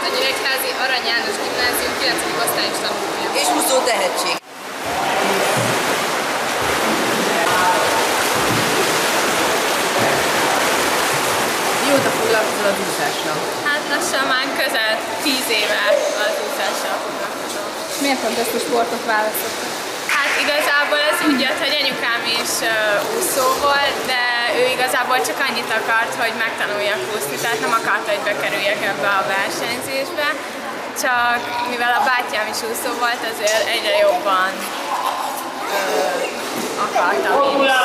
a Nyíregyházi Arany János Gimnázium 9. osztályos tanulója. És úszó tehetség. Mióta foglalkozol az úszással? Hát lassan már közel 10 éve az úszással foglalkozom. Miért pont ezt a sportot választottad? Hát igazából ez úgy jött, hogy anyukám is úszó volt, de ő igazából csak annyit akart, hogy megtanuljak úszni, tehát nem akarta, hogy bekerüljek ebbe a versenyzésbe. Csak mivel a bátyám is úszó volt, ezért egyre jobban akartam én is.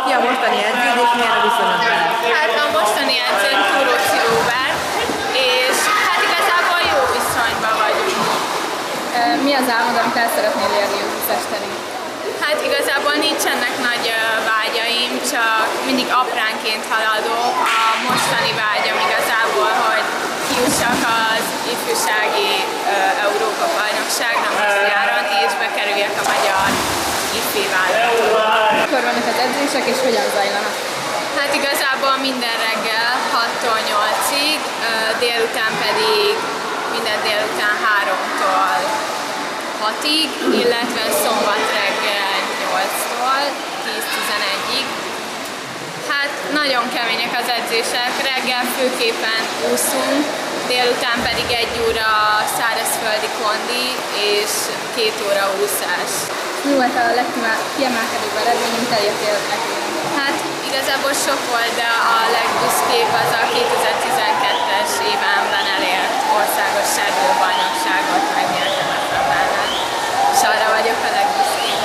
Ki a mostani edződ és milyen a viszonyod vele? Hát a mostani edzőm Túróczi Róbert, és hát igazából jó viszonyban vagyunk. Mi az álmod, amit el szeretnél érni az úszás terén? Hát igazából nincsenek nagy vágyaim, csak mindig apránként haladok. A mostani vágyam igazából, hogy kijussak az ifjúsági Európa-bajnokságra most nyáron, és bekerüljek a magyar ifi válogatásba. Mikor vannak az edzések és hogyan zajlanak? Hát igazából minden reggel 6-tól 8-ig, délután pedig minden délután 3-tól 6-ig, illetve szombat reggel 8-tól 10-11-ig. Hát nagyon kemények az edzések, reggel főképpen úszunk, délután pedig 1 óra szárazföldi kondi és 2 óra úszás. Mi volt a legkiemelkedőbb eredmény, amit elértél nekünk? Hát igazából sok volt, de a legbüszkébb az a 2012-es évenben elért országos bajnokságot megnyertem a Fabánál, és arra vagyok a legbüszkébb.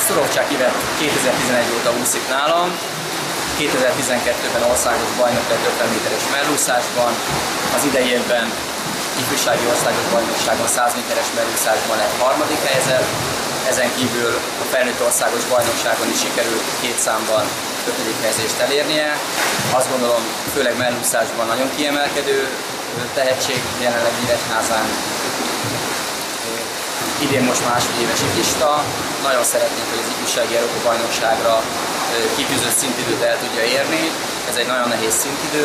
Szorovcsák Ivett 2011 óta úszik nálam, 2012-ben országos bajnok lett 50 méteres mellúszásban, az idei évben ifjúsági országos bajnokságon 100 méteres mellúszásban lett 3. helyezett, ezen kívül a felnőtt országos bajnokságon is sikerült 2 számban 5. helyezést elérnie. Azt gondolom, főleg mellúszásban nagyon kiemelkedő tehetség jelenleg Nyíregyházán. Idén most másodéves ifista. Nagyon szeretnénk, hogy az ifjúsági Európa-bajnokságra kitűzött szintidőt el tudja érni. Ez egy nagyon nehéz szintidő,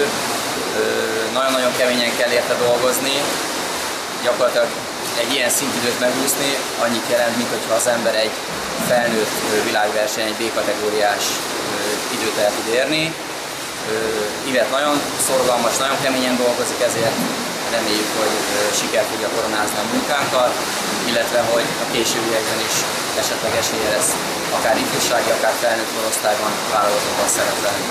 nagyon-nagyon keményen kell érte dolgozni. Gyakorlatilag egy ilyen szintidőt megúszni annyit jelent, mint hogyha az ember egy felnőtt világverseny, egy B-kategóriás időt el tud érni. Ivett nagyon szorgalmas, nagyon keményen dolgozik, ezért reméljük, hogy siker fogja koronázni a munkánkat, illetve hogy a későbbiekben is esetleg esélye lesz akár ifjúsági, akár felnőtt korosztályban válogatottan szerepelni.